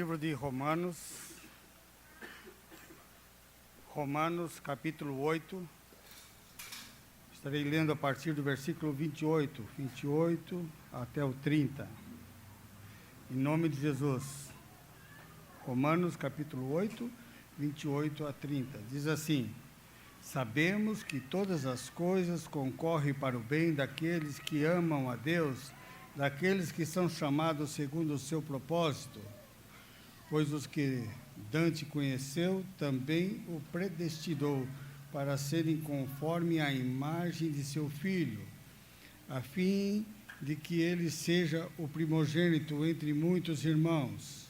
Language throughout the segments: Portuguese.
livro de Romanos, capítulo 8. Estarei lendo a partir do versículo 28 até o 30. Em nome de Jesus. Romanos, capítulo 8, 28 a 30. Diz assim: sabemos que todas as coisas concorrem para o bem daqueles que amam a Deus, daqueles que são chamados segundo o seu propósito. Pois os que Dante conheceu, também o predestinou para serem conforme a imagem de seu Filho, a fim de que ele seja o primogênito entre muitos irmãos.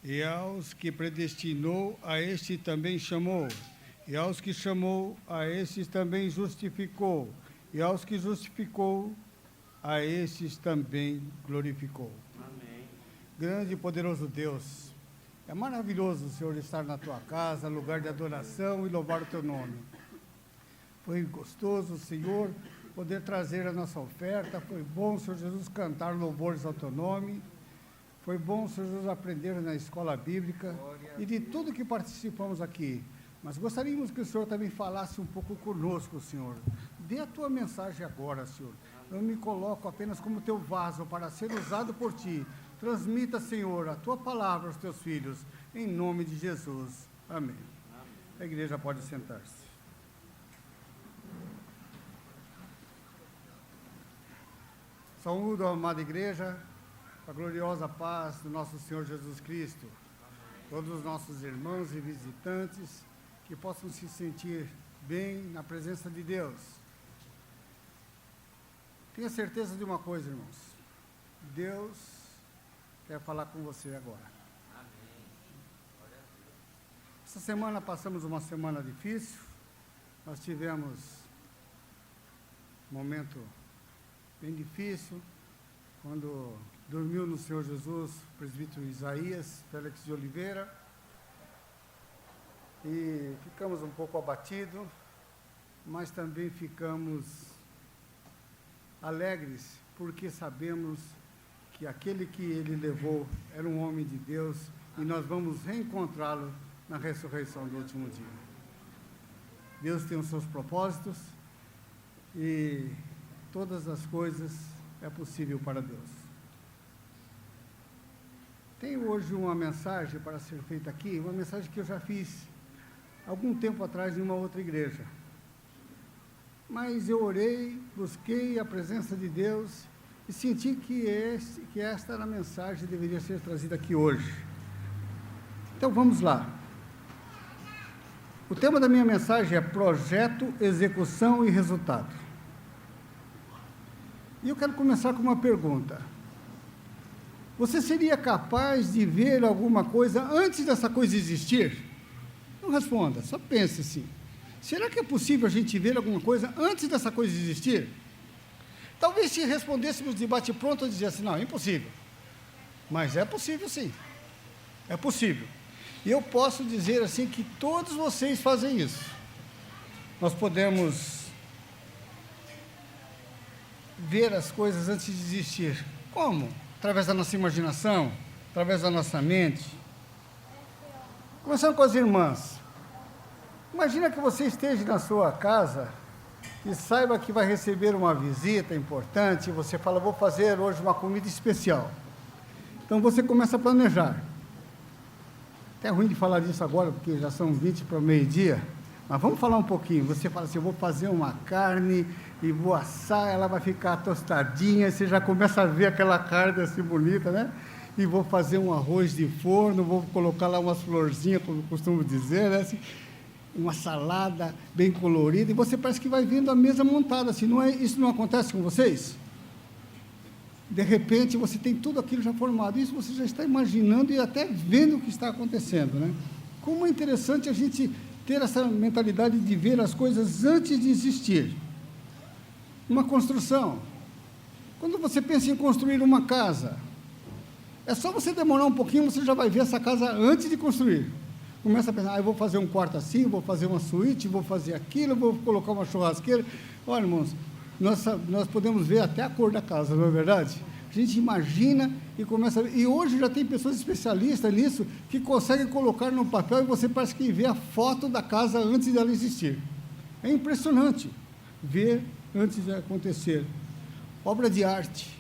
E aos que predestinou, a este também chamou. E aos que chamou, a estes também justificou. E aos que justificou, a estes também glorificou. Amém. Grande e poderoso Deus, é maravilhoso, Senhor, estar na tua casa, lugar de adoração e louvar o teu nome. Foi gostoso, Senhor, poder trazer a nossa oferta. Foi bom, Senhor Jesus, cantar louvores ao teu nome. Foi bom, Senhor Jesus, aprender na escola bíblica e de tudo que participamos aqui. Mas gostaríamos que o Senhor também falasse um pouco conosco, Senhor. Dê a tua mensagem agora, Senhor. Eu me coloco apenas como teu vaso para ser usado por ti. Transmita, Senhor, a tua palavra aos teus filhos, em nome de Jesus. Amém. A igreja pode sentar-se. Saúdo a amada igreja, a gloriosa paz do nosso Senhor Jesus Cristo. Todos os nossos irmãos e visitantes que possam se sentir bem na presença de Deus. Tenha certeza de uma coisa, irmãos. Deus quer falar com você agora. Amém. Essa semana passamos uma semana difícil. Nós tivemos um momento bem difícil, quando dormiu no Senhor Jesus o presbítero Isaías Félix de Oliveira, e ficamos um pouco abatidos, mas também ficamos alegres, porque sabemos que aquele que ele levou era um homem de Deus, e nós vamos reencontrá-lo na ressurreição do último dia. Deus tem os seus propósitos, e todas as coisas é possível para Deus. Tenho hoje uma mensagem para ser feita aqui, uma mensagem que eu já fiz algum tempo atrás em uma outra igreja. Mas eu orei, busquei a presença de Deus e senti que esta era a mensagem que deveria ser trazida aqui hoje. Então vamos lá. O tema da minha mensagem é projeto, execução e resultado. E eu quero começar com uma pergunta. Você seria capaz de ver alguma coisa antes dessa coisa existir? Não responda, só pense assim. Será que é possível a gente ver alguma coisa antes dessa coisa existir? Talvez se respondêssemos de bate-pronto, eu dizia assim, não, é impossível. Mas é possível sim. É possível. E eu posso dizer assim que todos vocês fazem isso. Nós podemos ver as coisas antes de existir. Como? Através da nossa imaginação, através da nossa mente. Começando com as irmãs. Imagina que você esteja na sua casa e saiba que vai receber uma visita importante, e você fala, vou fazer hoje uma comida especial. Então você começa a planejar. Até é ruim de falar disso agora, porque já são 20 para o meio-dia, mas vamos falar um pouquinho. Você fala assim, eu vou fazer uma carne e vou assar, ela vai ficar tostadinha, você já começa a ver aquela carne assim bonita, né? E vou fazer um arroz de forno, vou colocar lá umas florzinhas, como eu costumo dizer, né? Assim, uma salada bem colorida, e você parece que vai vendo a mesa montada, assim, não é, isso não acontece com vocês? De repente, você tem tudo aquilo já formado, isso você já está imaginando e até vendo o que está acontecendo, né? Como é interessante a gente ter essa mentalidade de ver as coisas antes de existir. Uma construção. Quando você pensa em construir uma casa, é só você demorar um pouquinho, você já vai ver essa casa antes de construir. Começa a pensar, eu vou fazer um quarto assim, vou fazer uma suíte, vou fazer aquilo, vou colocar uma churrasqueira. Olha, irmãos, nós podemos ver até a cor da casa, não é verdade? A gente imagina e começa a ver. E hoje já tem pessoas especialistas nisso que conseguem colocar no papel e você parece que vê a foto da casa antes dela existir. É impressionante ver antes de acontecer. Obra de arte.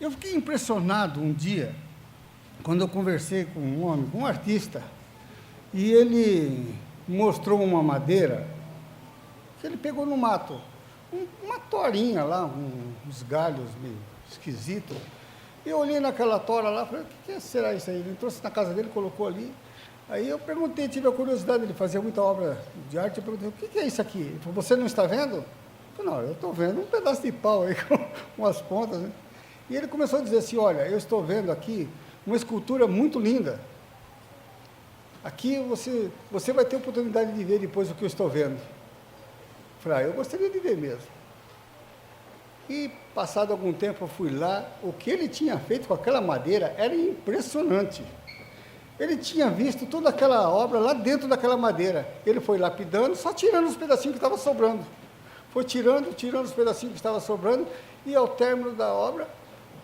Eu fiquei impressionado um dia, quando eu conversei com um homem, com um artista, e ele mostrou uma madeira que ele pegou no mato, uma torinha lá, uns galhos meio esquisitos. Eu olhei naquela tora lá, falei, o que será isso aí? Ele trouxe na casa dele, colocou ali. Aí eu perguntei, tive a curiosidade, ele fazia muita obra de arte, eu perguntei, o que é isso aqui? Ele falou, você não está vendo? Eu falei, não, eu estou vendo um pedaço de pau aí com as pontas, né? E ele começou a dizer assim, olha, eu estou vendo aqui uma escultura muito linda. Aqui você vai ter oportunidade de ver depois o que eu estou vendo. Eu falei, eu gostaria de ver mesmo. E, passado algum tempo, eu fui lá, o que ele tinha feito com aquela madeira era impressionante. Ele tinha visto toda aquela obra lá dentro daquela madeira. Ele foi lapidando, só tirando os pedacinhos que estavam sobrando. Foi tirando os pedacinhos que estavam sobrando, e ao término da obra,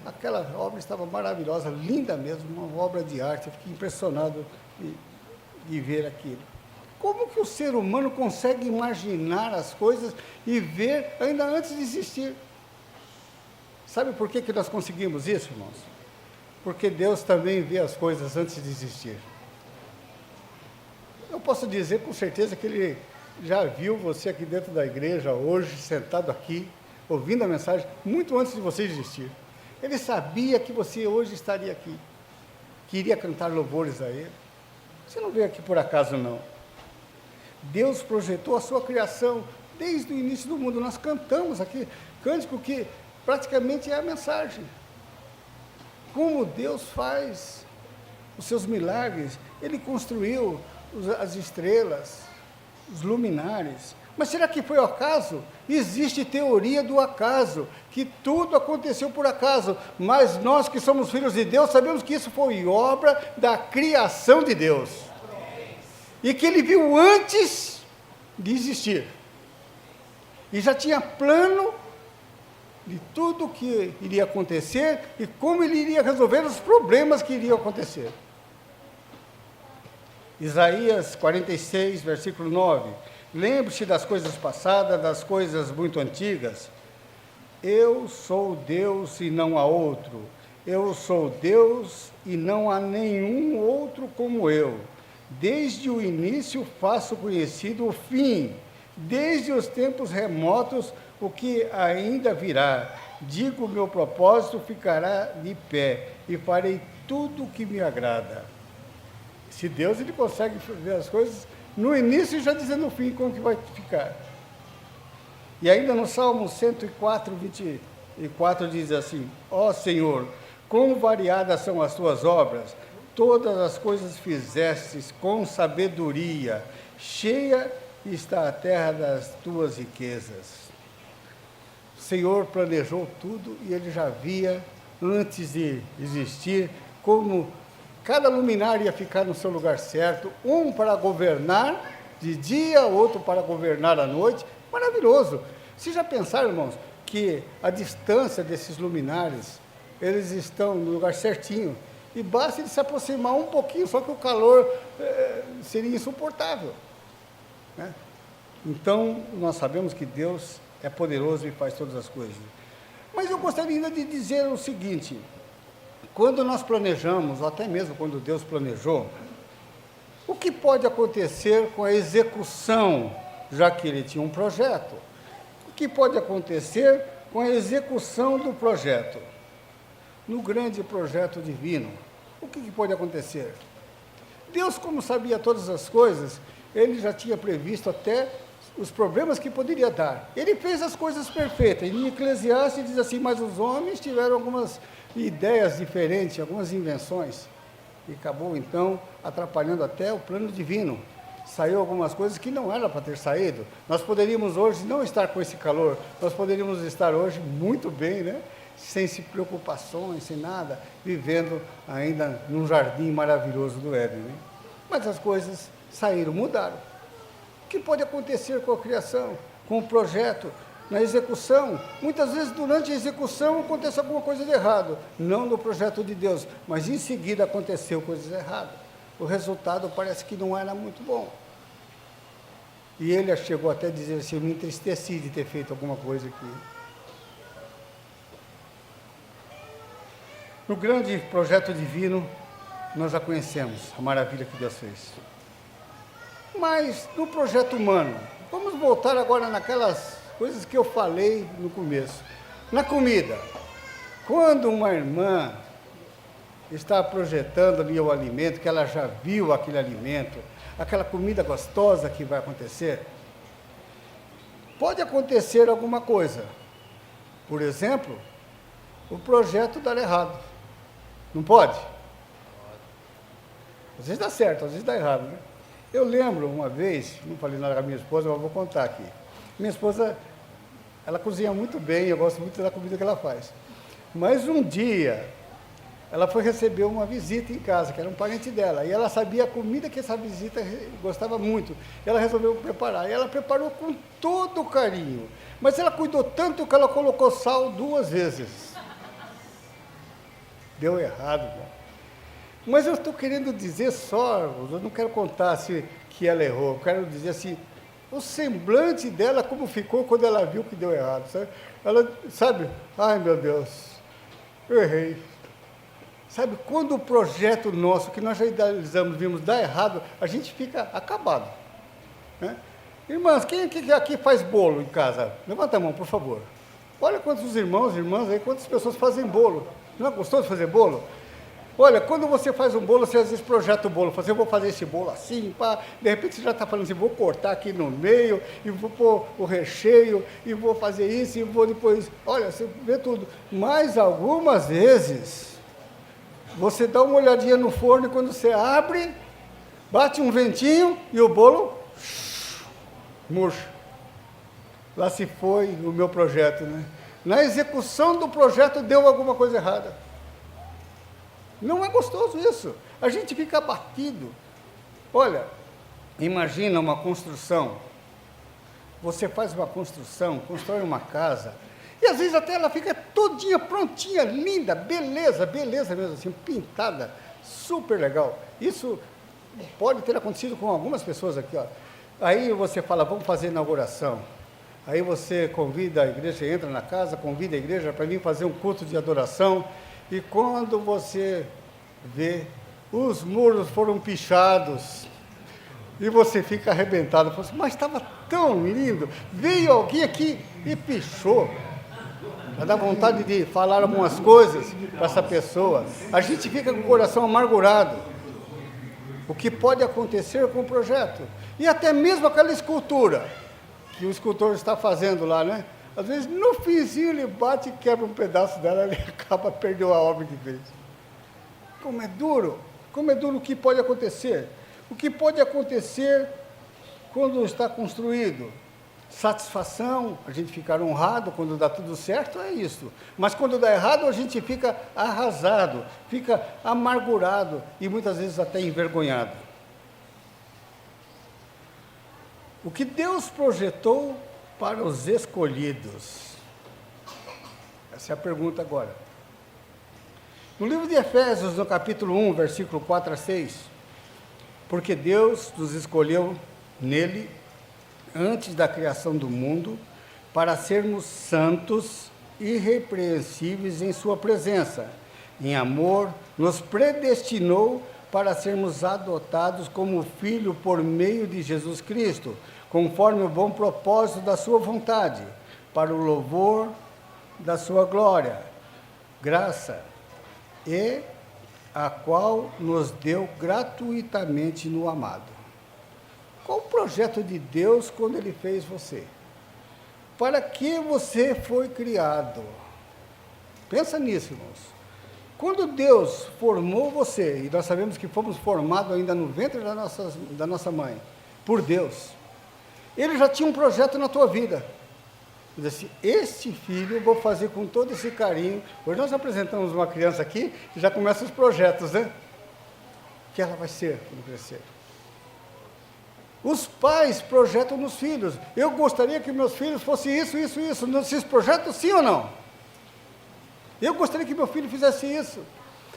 aquela obra estava maravilhosa, linda mesmo, uma obra de arte. Eu fiquei impressionado de ver aquilo. Como que o ser humano consegue imaginar as coisas e ver ainda antes de existir? Sabe por que nós conseguimos isso, irmãos? Porque Deus também vê as coisas antes de existir. Eu posso dizer com certeza que Ele já viu você aqui dentro da igreja, hoje, sentado aqui, ouvindo a mensagem, muito antes de você existir. Ele sabia que você hoje estaria aqui, que iria cantar louvores a Ele. Você não veio aqui por acaso, não. Deus projetou a sua criação desde o início do mundo. Nós cantamos aqui, cântico que praticamente é a mensagem. Como Deus faz os seus milagres. Ele construiu as estrelas, os luminares. Mas será que foi ao acaso? Existe teoria do acaso, que tudo aconteceu por acaso, mas nós que somos filhos de Deus, sabemos que isso foi obra da criação de Deus. E que Ele viu antes de existir. E já tinha plano de tudo o que iria acontecer e como Ele iria resolver os problemas que iriam acontecer. Isaías 46, versículo 9. Lembre-se das coisas passadas, das coisas muito antigas. Eu sou Deus e não há outro. Eu sou Deus e não há nenhum outro como eu. Desde o início faço conhecido o fim. Desde os tempos remotos o que ainda virá. Digo, meu propósito ficará de pé e farei tudo o que me agrada. Se Deus, Ele consegue ver as coisas no início já dizendo o fim, como que vai ficar. E ainda no Salmo 104, 24 diz assim, ó Senhor, quão variadas são as tuas obras, todas as coisas fizestes com sabedoria, cheia está a terra das tuas riquezas. O Senhor planejou tudo e Ele já via, antes de existir, como cada luminária ia ficar no seu lugar certo, um para governar de dia, outro para governar à noite. Maravilhoso. Vocês já pensaram, irmãos, que a distância desses luminares, eles estão no lugar certinho, e basta ele se aproximar um pouquinho, só que o calor seria insuportável, né? Então, nós sabemos que Deus é poderoso e faz todas as coisas. Mas eu gostaria ainda de dizer o seguinte, quando nós planejamos, ou até mesmo quando Deus planejou, o que pode acontecer com a execução, já que Ele tinha um projeto? O que pode acontecer com a execução do projeto? No grande projeto divino, o que pode acontecer? Deus, como sabia todas as coisas, Ele já tinha previsto até os problemas que poderia dar. Ele fez as coisas perfeitas. Em Eclesiastes diz assim, mas os homens tiveram algumas ideias diferentes, algumas invenções, e acabou então atrapalhando até o plano divino. Saiu algumas coisas que não era para ter saído. Nós poderíamos hoje não estar com esse calor, nós poderíamos estar hoje muito bem, né? Sem preocupações, sem nada, vivendo ainda num jardim maravilhoso do Éden, né? Mas as coisas saíram, mudaram. O que pode acontecer com a criação, com o projeto? na execução, muitas vezes durante a execução acontece alguma coisa de errado, não no projeto de Deus, mas em seguida aconteceu coisas erradas. O resultado parece que não era muito bom. E ele chegou até a dizer assim, eu me entristeci de ter feito alguma coisa aqui. No grande projeto divino, nós já conhecemos a maravilha que Deus fez. Mas no projeto humano, vamos voltar agora naquelas coisas que eu falei no começo. Na comida, quando uma irmã está projetando ali o alimento, que ela já viu aquele alimento, aquela comida gostosa que vai acontecer, pode acontecer alguma coisa. Por exemplo, o projeto dar errado. Não pode? Às vezes dá certo, às vezes dá errado, né? Eu lembro uma vez, não falei nada com a minha esposa, mas vou contar aqui. Minha esposa, ela cozinha muito bem, eu gosto muito da comida que ela faz. Mas um dia, ela foi receber uma visita em casa, que era um parente dela, e ela sabia a comida que essa visita gostava muito. E ela resolveu preparar, e ela preparou com todo o carinho. Mas ela cuidou tanto que ela colocou sal 2 vezes. Deu errado, né? Mas eu estou querendo dizer só, eu não quero contar que ela errou, eu quero dizer assim, o semblante dela, como ficou quando ela viu que deu errado, sabe? Ela, sabe, ai meu Deus, eu errei. Sabe, quando o projeto nosso, que nós já idealizamos, vimos dar errado, a gente fica acabado, né? Irmãs, quem aqui faz bolo em casa? Levanta a mão, por favor. Olha quantos irmãos e irmãs aí, quantas pessoas fazem bolo. Não é gostoso fazer bolo? Olha, quando você faz um bolo, você às vezes projeta o bolo, eu vou fazer esse bolo assim, pá, de repente você já está falando assim, vou cortar aqui no meio, e vou pôr o recheio, e vou fazer isso, e vou depois, olha, você vê tudo. Mas algumas vezes, você dá uma olhadinha no forno, e quando você abre, bate um ventinho, e o bolo, murcha. Lá se foi o meu projeto, né? Na execução do projeto, deu alguma coisa errada. Não é gostoso isso. A gente fica abatido. Olha, imagina uma construção. Você faz uma construção, constrói uma casa, e às vezes até ela fica todinha prontinha, linda, beleza mesmo assim, pintada, super legal. Isso pode ter acontecido com algumas pessoas aqui, ó. Aí você fala, vamos fazer inauguração. Aí você convida a igreja, entra na casa, convida a igreja para vir fazer um culto de adoração. E quando você vê, os muros foram pichados, e você fica arrebentado, fala assim, mas estava tão lindo, veio alguém aqui e pichou. Já dá vontade de falar algumas coisas para essa pessoa. A gente fica com o coração amargurado. O que pode acontecer com o projeto? E até mesmo aquela escultura que o escultor está fazendo lá, né? Às vezes, no finzinho, ele bate e quebra um pedaço dela, ele acaba perdendo a obra que fez. Como é duro o que pode acontecer. O que pode acontecer quando está construído? Satisfação, a gente ficar honrado quando dá tudo certo, é isso. Mas quando dá errado, a gente fica arrasado, fica amargurado e muitas vezes até envergonhado. O que Deus projetou para os escolhidos? Essa é a pergunta agora. No livro de Efésios, no capítulo 1, versículo 4 a 6, porque Deus nos escolheu nele, antes da criação do mundo, para sermos santos e irrepreensíveis em sua presença. Em amor, nos predestinou para sermos adotados como filho por meio de Jesus Cristo, conforme o bom propósito da sua vontade, para o louvor da sua glória, graça, e a qual nos deu gratuitamente no amado. Qual o projeto de Deus quando Ele fez você? Para que você foi criado? Pensa nisso, irmãos. Quando Deus formou você, e nós sabemos que fomos formados ainda no ventre da nossa mãe, por Deus, Ele já tinha um projeto na tua vida. Diz assim, este filho eu vou fazer com todo esse carinho. Hoje nós apresentamos uma criança aqui, e já começam os projetos, né? Que ela vai ser quando crescer. Os pais projetam nos filhos. Eu gostaria que meus filhos fossem isso, isso, isso. Vocês projetam sim ou não? Eu gostaria que meu filho fizesse isso.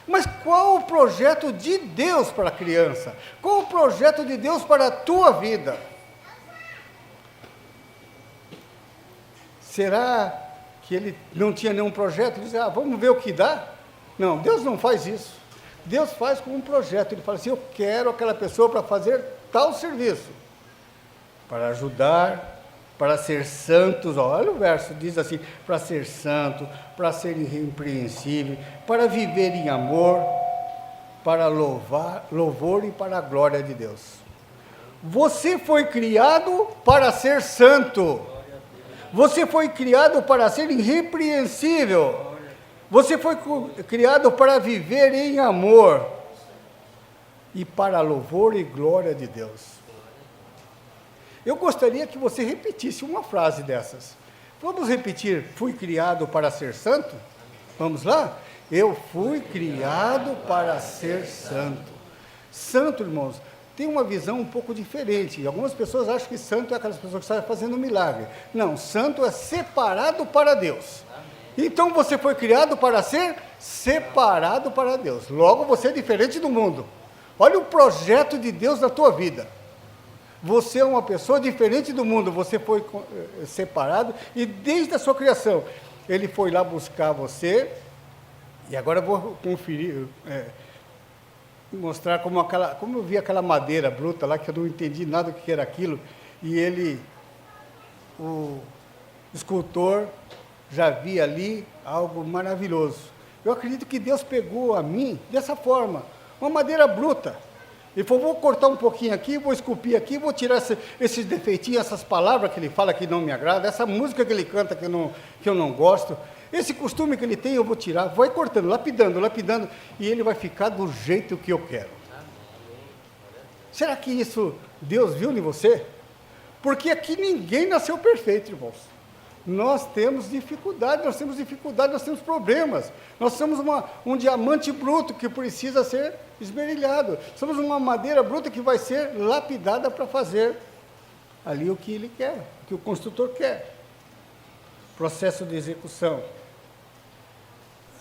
Mas qual o projeto de Deus para a criança? Qual o projeto de Deus para a tua vida? Será que ele não tinha nenhum projeto? Ele dizia, vamos ver o que dá? Não, Deus não faz isso. Deus faz com um projeto. Ele fala assim, eu quero aquela pessoa para fazer tal serviço. Para ajudar, para ser santos. Olha o verso, diz assim, para ser santo, para ser irrepreensível, para viver em amor, para louvor e para a glória de Deus. Você foi criado para ser santo. Você foi criado para ser irrepreensível. Você foi criado para viver em amor e para louvor e glória de Deus. Eu gostaria que você repetisse uma frase dessas. Vamos repetir, fui criado para ser santo? Vamos lá? Eu fui criado para ser santo. Santo, irmãos, tem uma visão um pouco diferente. Algumas pessoas acham que santo é aquelas pessoas que estão fazendo um milagre. Não, santo é separado para Deus. Então você foi criado para ser separado para Deus. Logo você é diferente do mundo. Olha o projeto de Deus na tua vida. Você é uma pessoa diferente do mundo, você foi separado e desde a sua criação, Ele foi lá buscar você, e agora eu vou conferir, mostrar como eu vi aquela madeira bruta lá, que eu não entendi nada do que era aquilo, e o escultor, já via ali algo maravilhoso. Eu acredito que Deus pegou a mim dessa forma, uma madeira bruta. Ele falou, vou cortar um pouquinho aqui, vou esculpir aqui, vou tirar esses defeitinhos, essas palavras que ele fala que não me agrada, essa música que ele canta que eu não gosto, esse costume que ele tem eu vou tirar, vai cortando, lapidando, e ele vai ficar do jeito que eu quero. Será que isso Deus viu em você? Porque aqui ninguém nasceu perfeito, irmãos. Nós temos dificuldade, nós temos problemas. Nós somos um diamante bruto que precisa ser esmerilhado. Somos uma madeira bruta que vai ser lapidada para fazer ali o que ele quer, o que o construtor quer. Processo de execução.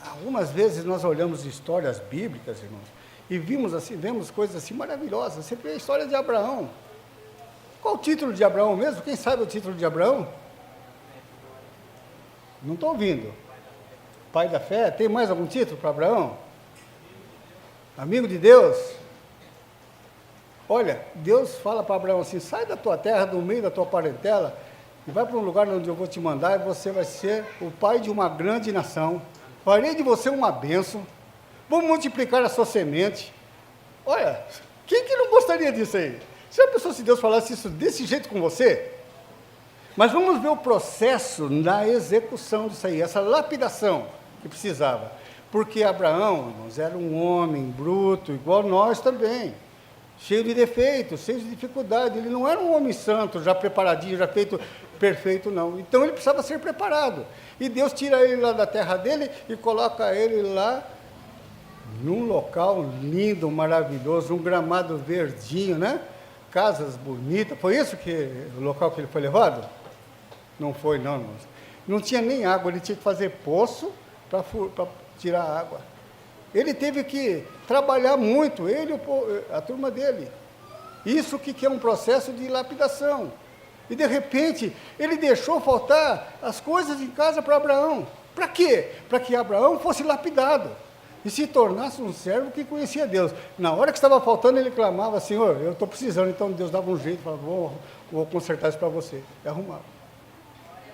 Algumas vezes nós olhamos histórias bíblicas, irmãos, e vemos coisas assim maravilhosas. Você vê a história de Abraão. Qual o título de Abraão mesmo? Quem sabe o título de Abraão? Não estou ouvindo. Pai da fé, tem mais algum título para Abraão? Amigo de Deus? Olha, Deus fala para Abraão assim, sai da tua terra, do meio da tua parentela, e vai para um lugar onde eu vou te mandar, e você vai ser o pai de uma grande nação. Farei de você uma bênção, vou multiplicar a sua semente. Olha, quem que não gostaria disso aí? Se Deus falasse isso desse jeito com você? Mas vamos ver o processo na execução disso aí, essa lapidação que precisava. Porque Abraão, irmãos, era um homem bruto, igual nós também, cheio de defeitos, cheio de dificuldade. Ele não era um homem santo, já preparadinho, já feito perfeito, não. Então ele precisava ser preparado. E Deus tira ele lá da terra dele e coloca ele lá num local lindo, maravilhoso, um gramado verdinho, né? Casas bonitas. Foi isso o local que ele foi levado? Não foi, não, irmãos. Não tinha nem água, ele tinha que fazer poço para tirar água. Ele teve que trabalhar muito, ele e a turma dele. Isso que é um processo de lapidação. E, de repente, ele deixou faltar as coisas em casa para Abraão. Para quê? Para que Abraão fosse lapidado e se tornasse um servo que conhecia Deus. Na hora que estava faltando, ele clamava, Senhor, eu estou precisando. Então, Deus dava um jeito, falava, vou consertar isso para você. E arrumava.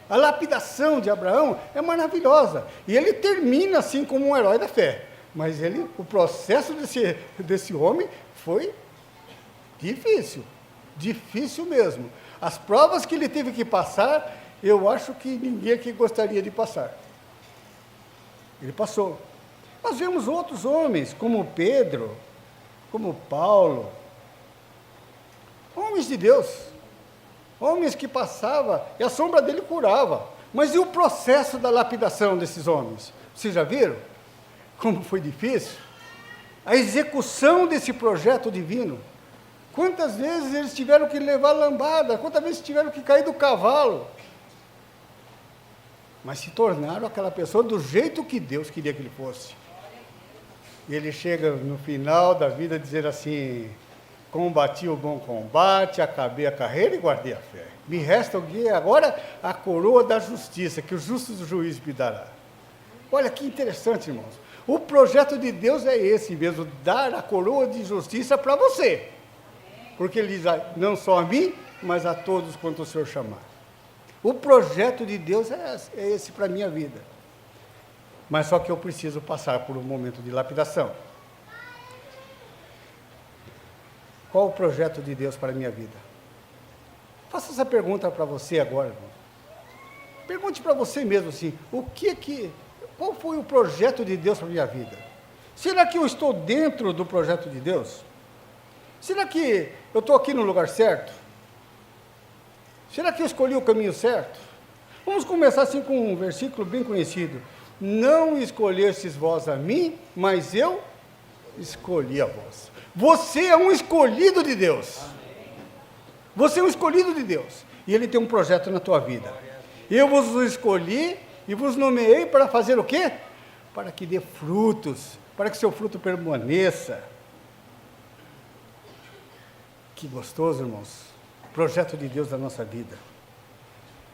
A lapidação de Abraão é maravilhosa. E ele termina assim como um herói da fé. Mas o processo desse homem foi difícil. Difícil mesmo. As provas que ele teve que passar, eu acho que ninguém aqui gostaria de passar. Ele passou. Nós vemos outros homens, como Pedro, como Paulo, homens de Deus. Homens que passavam e a sombra dele curava. Mas e o processo da lapidação desses homens? Vocês já viram? Como foi difícil? A execução desse projeto divino. Quantas vezes eles tiveram que levar lambada, quantas vezes tiveram que cair do cavalo, mas se tornaram aquela pessoa do jeito que Deus queria que ele fosse. E ele chega no final da vida dizendo assim: combati o bom combate, acabei a carreira e guardei a fé. Me resta o que agora? A coroa da justiça, que o justo juiz me dará. Olha que interessante, irmãos. O projeto de Deus é esse mesmo, dar a coroa de justiça para você. Porque ele diz, não só a mim, mas a todos quanto o Senhor chamar. O projeto de Deus é esse para a minha vida. Mas só que eu preciso passar por um momento de lapidação. Qual o projeto de Deus para a minha vida? Faça essa pergunta para você agora, irmão. Pergunte para você mesmo assim, qual foi o projeto de Deus para a minha vida? Será que eu estou dentro do projeto de Deus? Será que eu estou aqui no lugar certo? Será que eu escolhi o caminho certo? Vamos começar assim com um versículo bem conhecido. Não escolhestes vós a mim, mas eu escolhi a vós. Você é um escolhido de Deus. Você é um escolhido de Deus. E Ele tem um projeto na tua vida. Eu vos escolhi e vos nomeei para fazer o quê? Para que dê frutos, para que seu fruto permaneça. Que gostoso, irmãos. Projeto de Deus na nossa vida.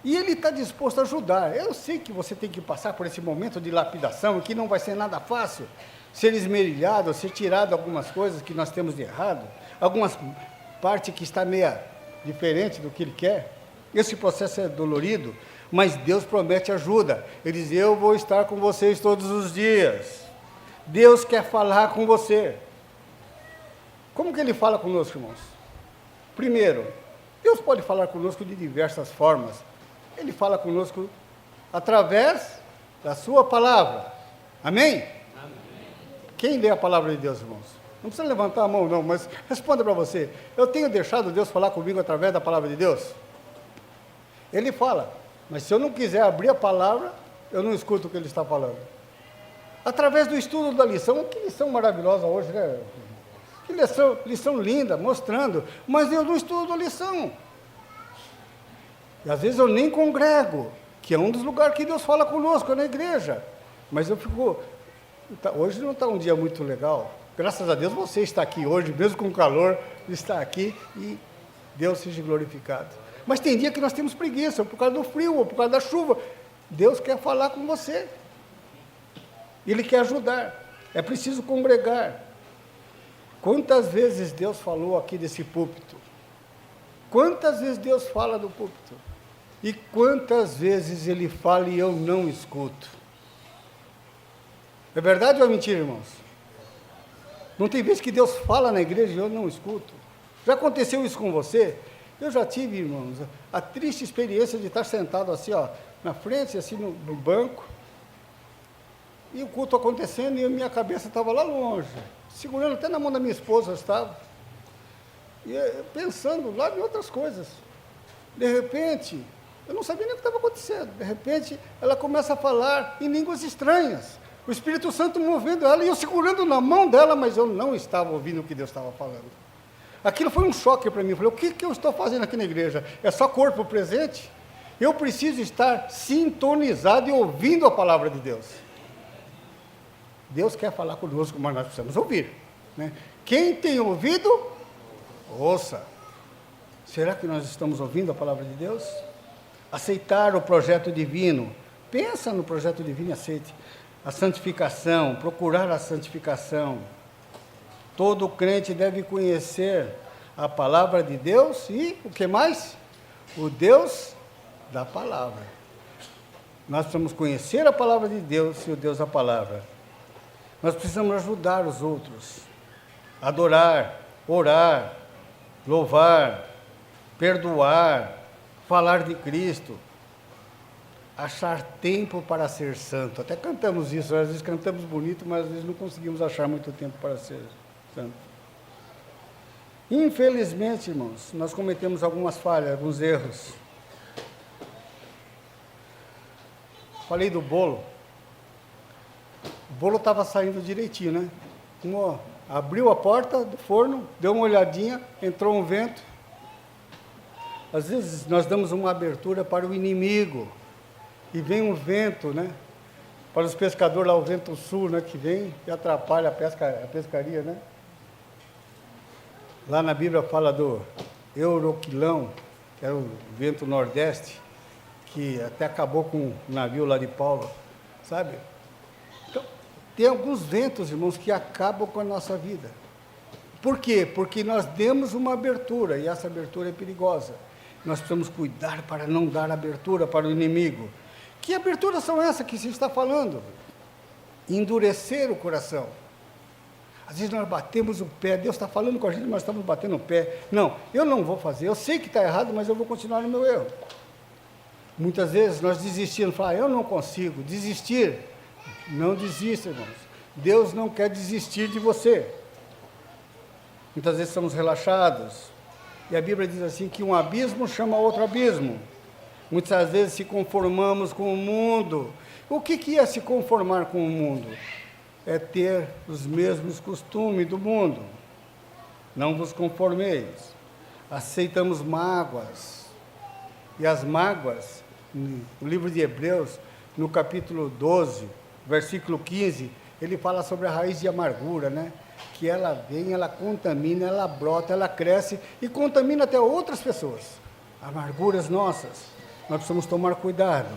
E Ele está disposto a ajudar. Eu sei que você tem que passar por esse momento de lapidação, que não vai ser nada fácil. Ser esmerilhado, ser tirado algumas coisas que nós temos de errado, algumas partes que está meia diferente do que Ele quer. Esse processo é dolorido, mas Deus promete ajuda. Ele diz, eu vou estar com vocês todos os dias. Deus quer falar com você. Como que Ele fala conosco, irmãos? Primeiro, Deus pode falar conosco de diversas formas. Ele fala conosco através da sua palavra. Amém? Amém. Quem lê a palavra de Deus, irmãos? Não precisa levantar a mão, não, mas responda para você. Eu tenho deixado Deus falar comigo através da palavra de Deus? Ele fala, mas se eu não quiser abrir a palavra, eu não escuto o que Ele está falando. Através do estudo da lição, que lição maravilhosa hoje, né? Que lição linda, mostrando, mas eu não estudo a lição. E às vezes eu nem congrego, que é um dos lugares que Deus fala conosco, na igreja. Mas eu fico, hoje não está um dia muito legal. Graças a Deus você está aqui hoje, mesmo com calor, está aqui e Deus seja glorificado. Mas tem dia que nós temos preguiça, por causa do frio, ou por causa da chuva. Deus quer falar com você. Ele quer ajudar. É preciso congregar. Quantas vezes Deus falou aqui desse púlpito? Quantas vezes Deus fala do púlpito? E quantas vezes Ele fala e eu não escuto? É verdade ou é mentira, irmãos? Não tem vezes que Deus fala na igreja e eu não escuto? Já aconteceu isso com você? Eu já tive, irmãos, a triste experiência de estar sentado assim, ó, na frente, assim, no banco, e o culto acontecendo e a minha cabeça estava lá longe, segurando até na mão da minha esposa, eu estava, e pensando lá em outras coisas. De repente, eu não sabia nem o que estava acontecendo, de repente, ela começa a falar em línguas estranhas, o Espírito Santo movendo ela, e eu segurando na mão dela, mas eu não estava ouvindo o que Deus estava falando. Aquilo foi um choque para mim. Eu falei, o que eu estou fazendo aqui na igreja? É só corpo presente? Eu preciso estar sintonizado e ouvindo a palavra de Deus. Deus quer falar conosco, mas nós precisamos ouvir, né? Quem tem ouvido, ouça. Será que nós estamos ouvindo a palavra de Deus? Aceitar o projeto divino. Pensa no projeto divino e aceite. A santificação, procurar a santificação. Todo crente deve conhecer a palavra de Deus e o que mais? O Deus da palavra. Nós precisamos conhecer a palavra de Deus e o Deus da palavra. Nós precisamos ajudar os outros, adorar, orar, louvar, perdoar, falar de Cristo, achar tempo para ser santo. Até cantamos isso, às vezes cantamos bonito, mas às vezes não conseguimos achar muito tempo para ser santo. Infelizmente, irmãos, nós cometemos algumas falhas, alguns erros. Falei do bolo. O bolo estava saindo direitinho, né? Abriu a porta do forno, deu uma olhadinha, entrou um vento. Às vezes nós damos uma abertura para o inimigo, e vem um vento, né? Para os pescadores lá, o vento sul, né? Que vem e atrapalha a pescaria, né? Lá na Bíblia fala do Euroquilão, que era o vento nordeste, que até acabou com o navio lá de Paulo, sabe? Então, tem alguns ventos, irmãos, que acabam com a nossa vida. Por quê? Porque nós demos uma abertura, e essa abertura é perigosa. Nós precisamos cuidar para não dar abertura para o inimigo. Que aberturas são essas que se está falando? Endurecer o coração. Às vezes nós batemos o pé, Deus está falando com a gente, mas nós estamos batendo o pé. Não, eu não vou fazer, eu sei que está errado, mas eu vou continuar no meu erro. Muitas vezes nós desistimos, falamos, eu não consigo. Desistir, não desista, irmãos. Deus não quer desistir de você. Muitas vezes somos relaxados. E a Bíblia diz assim, que um abismo chama outro abismo. Muitas vezes se conformamos com o mundo. O que é se conformar com o mundo? É ter os mesmos costumes do mundo. Não vos conformeis. Aceitamos mágoas. E as mágoas, no livro de Hebreus, no capítulo 12, versículo 15, ele fala sobre a raiz de amargura, né? Que ela vem, ela contamina, ela brota, ela cresce e contamina até outras pessoas. Amarguras nossas. Nós precisamos tomar cuidado.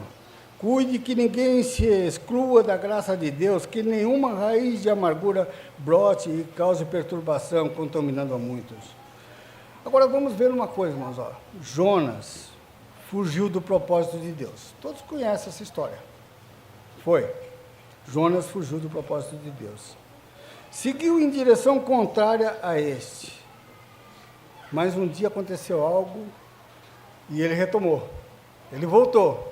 Cuide que ninguém se exclua da graça de Deus, que nenhuma raiz de amargura brote e cause perturbação, contaminando a muitos. Agora vamos ver uma coisa, irmãos. Ó. Jonas fugiu do propósito de Deus. Todos conhecem essa história. Foi. Jonas fugiu do propósito de Deus. Seguiu em direção contrária a este. Mas um dia aconteceu algo e ele retomou. Ele voltou.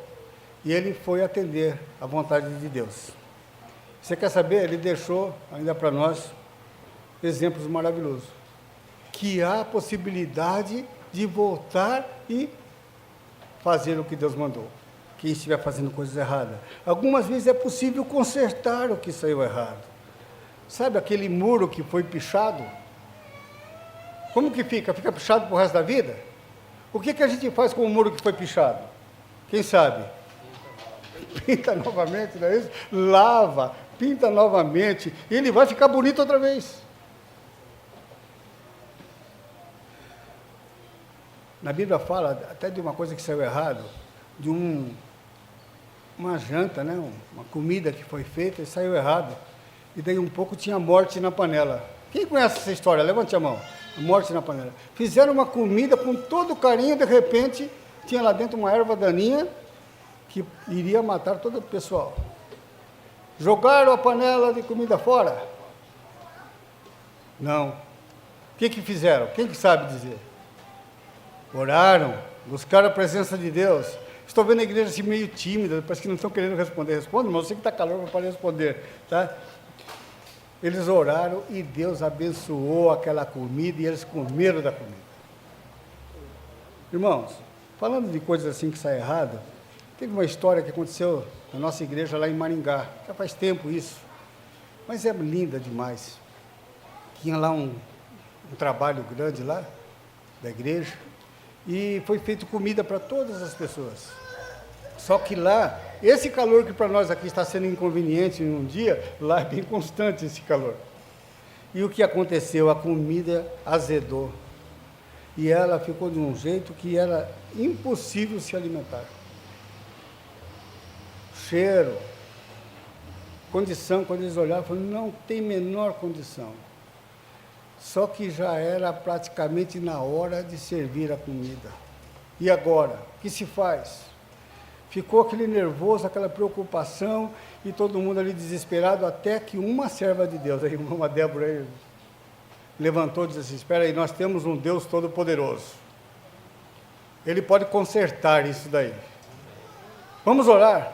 E ele foi atender à vontade de Deus. Você quer saber? Ele deixou ainda para nós exemplos maravilhosos. Que há possibilidade de voltar e fazer o que Deus mandou. Quem estiver fazendo coisas erradas. Algumas vezes é possível consertar o que saiu errado. Sabe aquele muro que foi pichado? Como que fica? Fica pichado para o resto da vida? O que a gente faz com o muro que foi pichado? Quem sabe? Pinta novamente, não é isso? Lava, pinta novamente, e ele vai ficar bonito outra vez. Na Bíblia fala até de uma coisa que saiu errado, de uma janta, né? Uma comida que foi feita e saiu errado. E daí um pouco tinha morte na panela. Quem conhece essa história? Levante a mão. Morte na panela. Fizeram uma comida com todo carinho, de repente, tinha lá dentro uma erva daninha que iria matar todo o pessoal. Jogaram a panela de comida fora? Não. O que fizeram? Quem que sabe dizer? Oraram, buscaram a presença de Deus. Estou vendo a igreja assim meio tímida, parece que não estão querendo responder. Responde, mas eu sei que está calor para poder responder, tá? Eles oraram e Deus abençoou aquela comida e eles comeram da comida. Irmãos, falando de coisas assim que saem errado, teve uma história que aconteceu na nossa igreja lá em Maringá. Já faz tempo isso, mas é linda demais. Tinha lá um trabalho grande lá, da igreja, e foi feito comida para todas as pessoas. Só que lá, esse calor que para nós aqui está sendo inconveniente em um dia, lá é bem constante esse calor. E o que aconteceu? A comida azedou. E ela ficou de um jeito que era impossível se alimentar. Cheiro, condição, quando eles olharam, falaram, não tem menor condição. Só que já era praticamente na hora de servir a comida. E agora? O que se faz? Ficou aquele nervoso, aquela preocupação, e todo mundo ali desesperado, até que uma serva de Deus, a irmã Débora aí, levantou e disse assim, espera aí, nós temos um Deus todo-poderoso. Ele pode consertar isso daí. Vamos orar?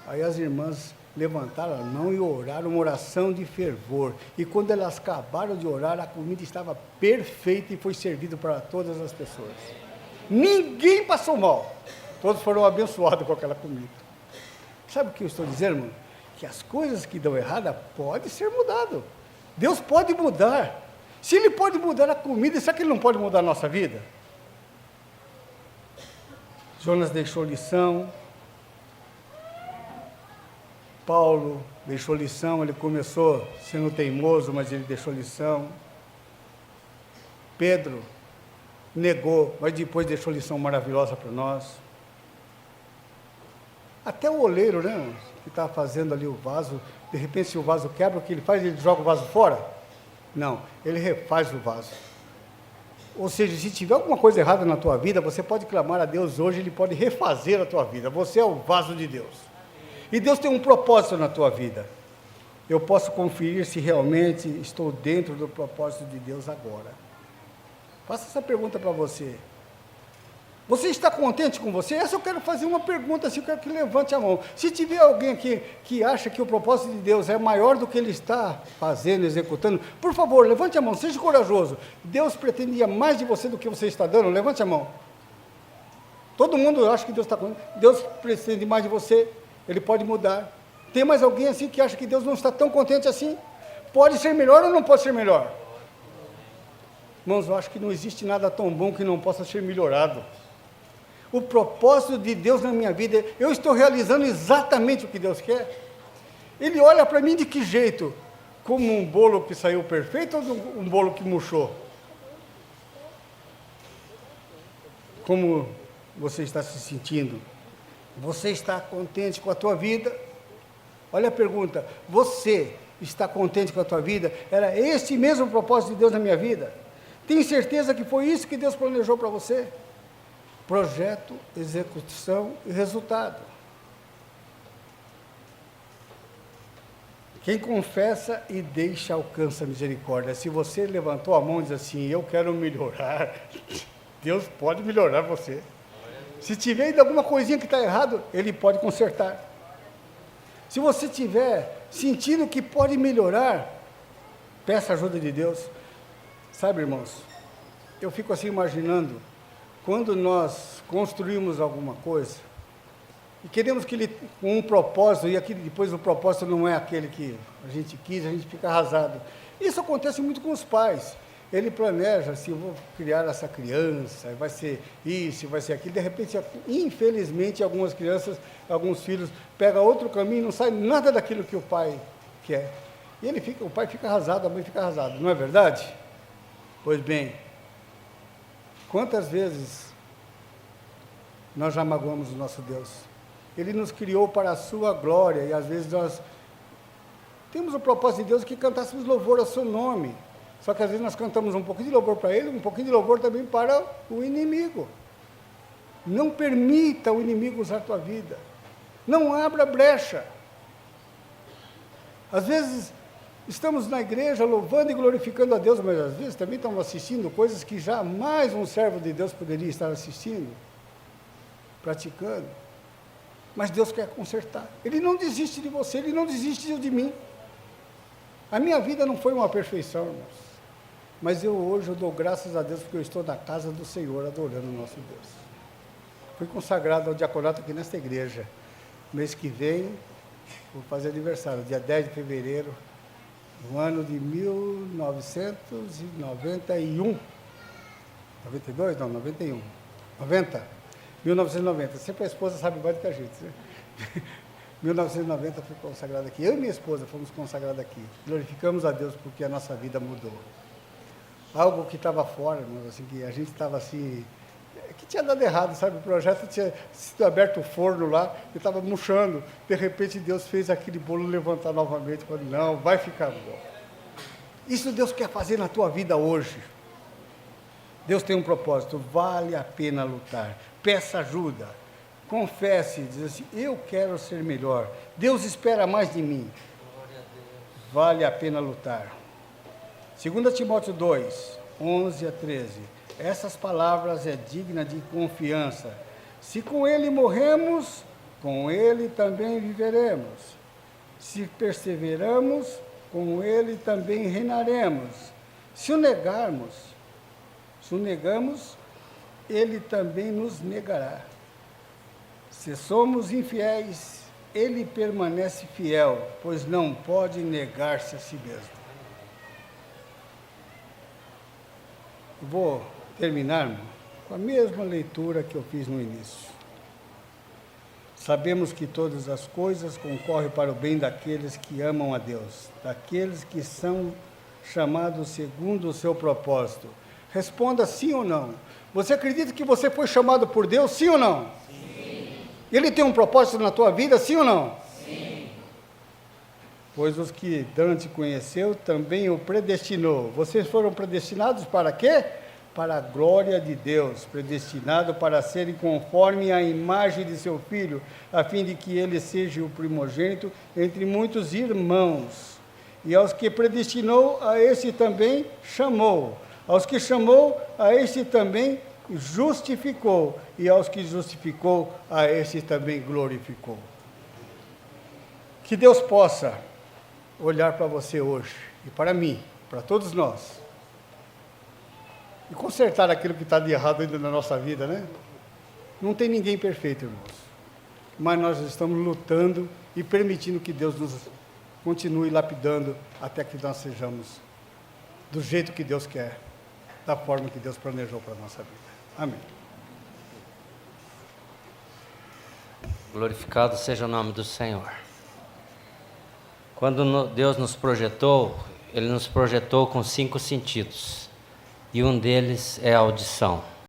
Aí as irmãs levantaram a mão e oraram uma oração de fervor. E quando elas acabaram de orar, a comida estava perfeita e foi servida para todas as pessoas. Ninguém passou mal. Todos foram abençoados com aquela comida. Sabe o que eu estou dizendo, irmão? Que as coisas que dão errada podem ser mudadas. Deus pode mudar. Se Ele pode mudar a comida, será que Ele não pode mudar a nossa vida? Jonas deixou lição. Paulo deixou lição, ele começou sendo teimoso, mas ele deixou lição. Pedro negou, mas depois deixou lição maravilhosa para nós. Até o oleiro, né, que está fazendo ali o vaso, de repente se o vaso quebra, o que ele faz? Ele joga o vaso fora? Não, ele refaz o vaso. Ou seja, se tiver alguma coisa errada na tua vida, você pode clamar a Deus hoje, Ele pode refazer a tua vida. Você é o vaso de Deus. E Deus tem um propósito na tua vida. Eu posso conferir se realmente estou dentro do propósito de Deus agora. Faça essa pergunta para você. Você está contente com você? Essa eu quero fazer uma pergunta, assim, eu quero que levante a mão. Se tiver alguém aqui que acha que o propósito de Deus é maior do que ele está fazendo, executando, por favor, levante a mão, seja corajoso. Deus pretendia mais de você do que você está dando? Levante a mão. Todo mundo acha que Deus está contente. Deus pretende mais de você, Ele pode mudar. Tem mais alguém assim que acha que Deus não está tão contente assim? Pode ser melhor ou não pode ser melhor? Irmãos, eu acho que não existe nada tão bom que não possa ser melhorado. O propósito de Deus na minha vida, eu estou realizando exatamente o que Deus quer. Ele olha para mim de que jeito? Como um bolo que saiu perfeito ou um bolo que murchou? Como você está se sentindo? Você está contente com a tua vida? Olha a pergunta, você está contente com a tua vida? Era esse mesmo o propósito de Deus na minha vida? Tem certeza que foi isso que Deus planejou para você? Projeto, execução e resultado. Quem confessa e deixa alcança a misericórdia. Se você levantou a mão e diz assim, eu quero melhorar, Deus pode melhorar você. Se tiver ainda alguma coisinha que está errado, Ele pode consertar. Se você tiver sentindo que pode melhorar, peça a ajuda de Deus. Sabe, irmãos, eu fico assim imaginando, quando nós construímos alguma coisa, e queremos que ele, com um propósito, e aqui depois o propósito não é aquele que a gente quis, a gente fica arrasado. Isso acontece muito com os pais. Ele planeja, assim, eu vou criar essa criança, vai ser isso, vai ser aquilo. De repente, infelizmente, algumas crianças, alguns filhos, pegam outro caminho e não sai nada daquilo que o pai quer. E o pai fica arrasado, a mãe fica arrasada, não é verdade? Pois bem, quantas vezes nós já magoamos o nosso Deus? Ele nos criou para a sua glória, e às vezes nós temos o propósito de Deus que cantássemos louvor ao seu nome. Só que às vezes nós cantamos um pouquinho de louvor para Ele, um pouquinho de louvor também para o inimigo. Não permita o inimigo usar a tua vida. Não abra brecha. Às vezes estamos na igreja louvando e glorificando a Deus, mas às vezes também estamos assistindo coisas que jamais um servo de Deus poderia estar assistindo, praticando. Mas Deus quer consertar. Ele não desiste de você, Ele não desiste de mim. A minha vida não foi uma perfeição, irmãos. Mas hoje eu dou graças a Deus porque eu estou na casa do Senhor, adorando o nosso Deus. Fui consagrado ao diaconato aqui nesta igreja. Mês que vem, vou fazer aniversário, dia 10 de fevereiro, no ano de 1991. 92? Não, 91. 90? 1990. Sempre a esposa sabe mais do que a gente, né? 1990 fui consagrado aqui. Eu e minha esposa fomos consagrados aqui. Glorificamos a Deus porque a nossa vida mudou. Algo que estava fora, assim, que a gente estava assim, que tinha dado errado, sabe? O projeto tinha sido aberto o forno lá, e estava murchando. De repente Deus fez aquele bolo levantar novamente. Falei, não, vai ficar bom. Isso Deus quer fazer na tua vida hoje. Deus tem um propósito, vale a pena lutar. Peça ajuda. Confesse, diz assim, eu quero ser melhor. Deus espera mais de mim. Vale a pena lutar. 2 Timóteo 2, 11 a 13. Essas palavras é digna de confiança. Se com Ele morremos, com Ele também viveremos. Se perseveramos, com Ele também reinaremos. Se o negamos, Ele também nos negará. Se somos infiéis, Ele permanece fiel, pois não pode negar-se a si mesmo. Vou terminar, irmão, com a mesma leitura que eu fiz no início. Sabemos que todas as coisas concorrem para o bem daqueles que amam a Deus, daqueles que são chamados segundo o seu propósito. Responda sim ou não. Você acredita que você foi chamado por Deus, sim ou não? Sim. Ele tem um propósito na tua vida, sim ou não? Sim. Pois os que Dante conheceu também o predestinou. Vocês foram predestinados para quê? Para a glória de Deus, predestinado para serem conforme a imagem de seu Filho, a fim de que ele seja o primogênito entre muitos irmãos. E aos que predestinou, a esse também chamou. Aos que chamou, a esse também justificou. E aos que justificou, a esse também glorificou. Que Deus possa olhar para você hoje, e para mim, para todos nós, e consertar aquilo que está de errado ainda na nossa vida, né? Não tem ninguém perfeito, irmãos. Mas nós estamos lutando e permitindo que Deus nos continue lapidando até que nós sejamos do jeito que Deus quer, da forma que Deus planejou para a nossa vida. Amém. Glorificado seja o nome do Senhor. Quando Deus nos projetou, Ele nos projetou com 5 sentidos. E um deles é a audição.